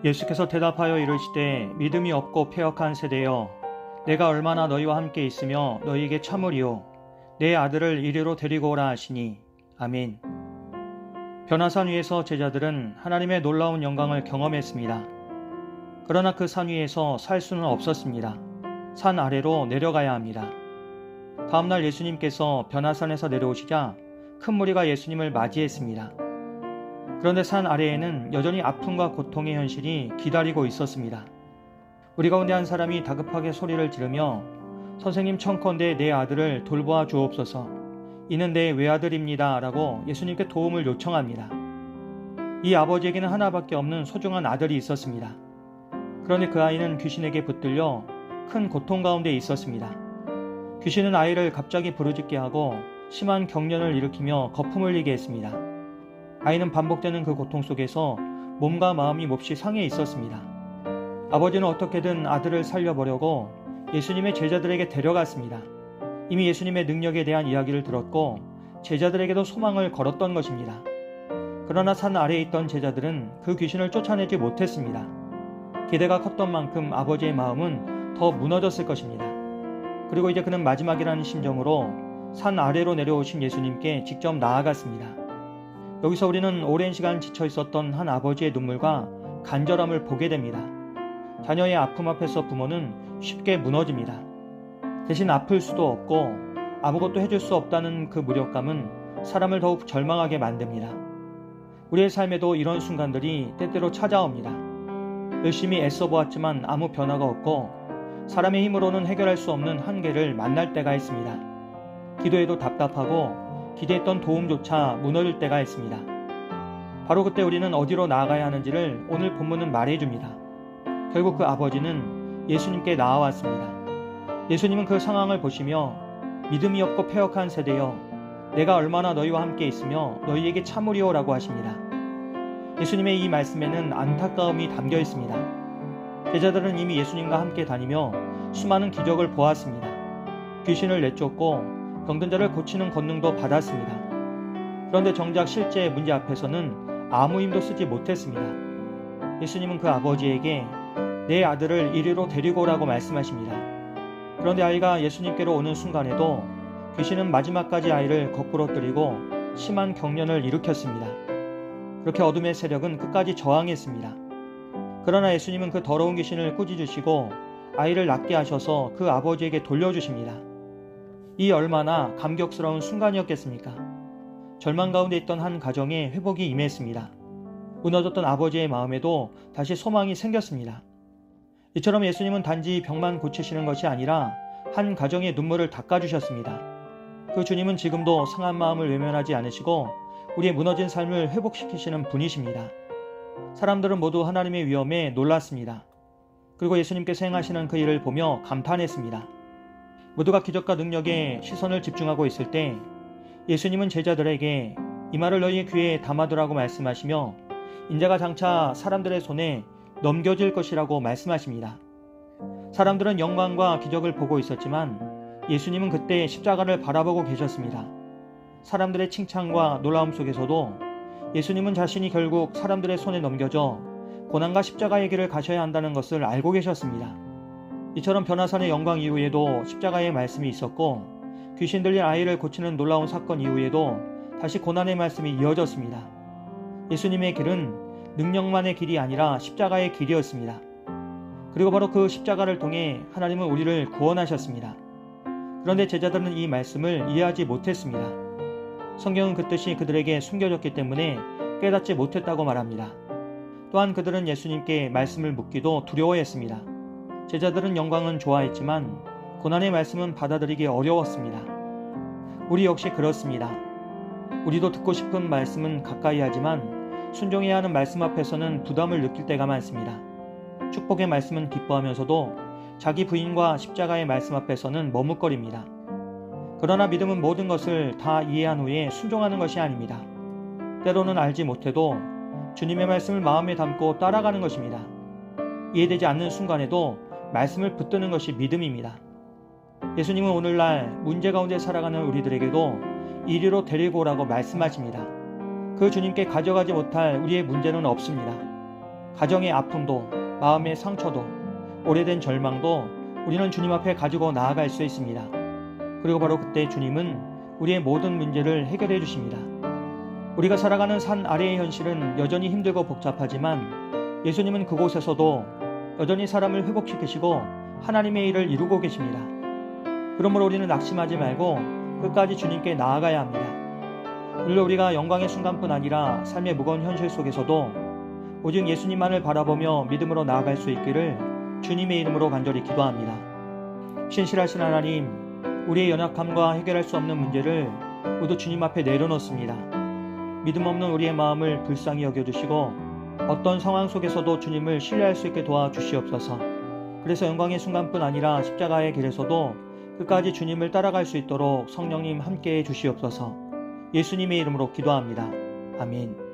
예수께서 대답하여 이르시되 믿음이 없고 패역한 세대여, 내가 얼마나 너희와 함께 있으며 너희에게 참으리요, 내 아들을 이리로 데리고 오라 하시니. 아멘. 변화산 위에서 제자들은 하나님의 놀라운 영광을 경험했습니다. 그러나 그 산 위에서 살 수는 없었습니다. 산 아래로 내려가야 합니다. 다음날 예수님께서 변화산에서 내려오시자 큰 무리가 예수님을 맞이했습니다. 그런데 산 아래에는 여전히 아픔과 고통의 현실이 기다리고 있었습니다. 우리 가운데 한 사람이 다급하게 소리를 지르며 선생님 청컨대 내 아들을 돌보아 주옵소서, 이는 내 외아들입니다 라고 예수님께 도움을 요청합니다. 이 아버지에게는 하나밖에 없는 소중한 아들이 있었습니다. 그런데 그 아이는 귀신에게 붙들려 큰 고통 가운데 있었습니다. 귀신은 아이를 갑자기 부르짖게 하고 심한 경련을 일으키며 거품을 흘리게 했습니다. 아이는 반복되는 그 고통 속에서 몸과 마음이 몹시 상해 있었습니다. 아버지는 어떻게든 아들을 살려보려고 예수님의 제자들에게 데려갔습니다. 이미 예수님의 능력에 대한 이야기를 들었고 제자들에게도 소망을 걸었던 것입니다. 그러나 산 아래에 있던 제자들은 그 귀신을 쫓아내지 못했습니다. 기대가 컸던 만큼 아버지의 마음은 더 무너졌을 것입니다. 그리고 이제 그는 마지막이라는 심정으로 산 아래로 내려오신 예수님께 직접 나아갔습니다. 여기서 우리는 오랜 시간 지쳐 있었던 한 아버지의 눈물과 간절함을 보게 됩니다. 자녀의 아픔 앞에서 부모는 쉽게 무너집니다. 대신 아플 수도 없고 아무것도 해줄 수 없다는 그 무력감은 사람을 더욱 절망하게 만듭니다. 우리의 삶에도 이런 순간들이 때때로 찾아옵니다. 열심히 애써 보았지만 아무 변화가 없고 사람의 힘으로는 해결할 수 없는 한계를 만날 때가 있습니다. 기도해도 답답하고 기대했던 도움조차 무너질 때가 있습니다. 바로 그때 우리는 어디로 나아가야 하는지를 오늘 본문은 말해줍니다. 결국 그 아버지는 예수님께 나아왔습니다. 예수님은 그 상황을 보시며 믿음이 없고 패역한 세대여, 내가 얼마나 너희와 함께 있으며 너희에게 참으리오 라고 하십니다. 예수님의 이 말씀에는 안타까움이 담겨 있습니다. 제자들은 이미 예수님과 함께 다니며 수많은 기적을 보았습니다. 귀신을 내쫓고 병든 자를 고치는 권능도 받았습니다. 그런데 정작 실제 문제 앞에서는 아무 힘도 쓰지 못했습니다. 예수님은 그 아버지에게 내 아들을 이리로 데리고 오라고 말씀하십니다. 그런데 아이가 예수님께로 오는 순간에도 귀신은 마지막까지 아이를 거꾸로 뜨리고 심한 경련을 일으켰습니다. 그렇게 어둠의 세력은 끝까지 저항했습니다. 그러나 예수님은 그 더러운 귀신을 꾸짖으시고 아이를 낫게 하셔서 그 아버지에게 돌려주십니다. 이 얼마나 감격스러운 순간이었겠습니까? 절망 가운데 있던 한 가정에 회복이 임했습니다. 무너졌던 아버지의 마음에도 다시 소망이 생겼습니다. 이처럼 예수님은 단지 병만 고치시는 것이 아니라 한 가정의 눈물을 닦아주셨습니다. 그 주님은 지금도 상한 마음을 외면하지 않으시고 우리의 무너진 삶을 회복시키시는 분이십니다. 사람들은 모두 하나님의 위엄에 놀랐습니다. 그리고 예수님께서 행하시는 그 일을 보며 감탄했습니다. 모두가 기적과 능력에 시선을 집중하고 있을 때 예수님은 제자들에게 이 말을 너희의 귀에 담아두라고 말씀하시며 인자가 장차 사람들의 손에 넘겨질 것이라고 말씀하십니다. 사람들은 영광과 기적을 보고 있었지만 예수님은 그때 십자가를 바라보고 계셨습니다. 사람들의 칭찬과 놀라움 속에서도 예수님은 자신이 결국 사람들의 손에 넘겨져 고난과 십자가의 길을 가셔야 한다는 것을 알고 계셨습니다. 이처럼 변화산의 영광 이후에도 십자가의 말씀이 있었고 귀신 들린 아이를 고치는 놀라운 사건 이후에도 다시 고난의 말씀이 이어졌습니다. 예수님의 길은 능력만의 길이 아니라 십자가의 길이었습니다. 그리고 바로 그 십자가를 통해 하나님은 우리를 구원하셨습니다. 그런데 제자들은 이 말씀을 이해하지 못했습니다. 성경은 그 뜻이 그들에게 숨겨졌기 때문에 깨닫지 못했다고 말합니다. 또한 그들은 예수님께 말씀을 묻기도 두려워했습니다. 제자들은 영광은 좋아했지만 고난의 말씀은 받아들이기 어려웠습니다. 우리 역시 그렇습니다. 우리도 듣고 싶은 말씀은 가까이 하지만 순종해야 하는 말씀 앞에서는 부담을 느낄 때가 많습니다. 축복의 말씀은 기뻐하면서도 자기 부인과 십자가의 말씀 앞에서는 머뭇거립니다. 그러나 믿음은 모든 것을 다 이해한 후에 순종하는 것이 아닙니다. 때로는 알지 못해도 주님의 말씀을 마음에 담고 따라가는 것입니다. 이해되지 않는 순간에도 말씀을 붙드는 것이 믿음입니다. 예수님은 오늘날 문제 가운데 살아가는 우리들에게도 이리로 데리고 오라고 말씀하십니다. 그 주님께 가져가지 못할 우리의 문제는 없습니다. 가정의 아픔도, 마음의 상처도, 오래된 절망도 우리는 주님 앞에 가지고 나아갈 수 있습니다. 그리고 바로 그때 주님은 우리의 모든 문제를 해결해 주십니다. 우리가 살아가는 산 아래의 현실은 여전히 힘들고 복잡하지만 예수님은 그곳에서도 여전히 사람을 회복시키시고 하나님의 일을 이루고 계십니다. 그러므로 우리는 낙심하지 말고 끝까지 주님께 나아가야 합니다. 물론 우리가 영광의 순간뿐 아니라 삶의 무거운 현실 속에서도 오직 예수님만을 바라보며 믿음으로 나아갈 수 있기를 주님의 이름으로 간절히 기도합니다. 신실하신 하나님, 우리의 연약함과 해결할 수 없는 문제를 모두 주님 앞에 내려놓습니다. 믿음 없는 우리의 마음을 불쌍히 여겨주시고 어떤 상황 속에서도 주님을 신뢰할 수 있게 도와주시옵소서. 그래서 영광의 순간뿐 아니라 십자가의 길에서도 끝까지 주님을 따라갈 수 있도록 성령님 함께해 주시옵소서. 예수님의 이름으로 기도합니다. 아멘.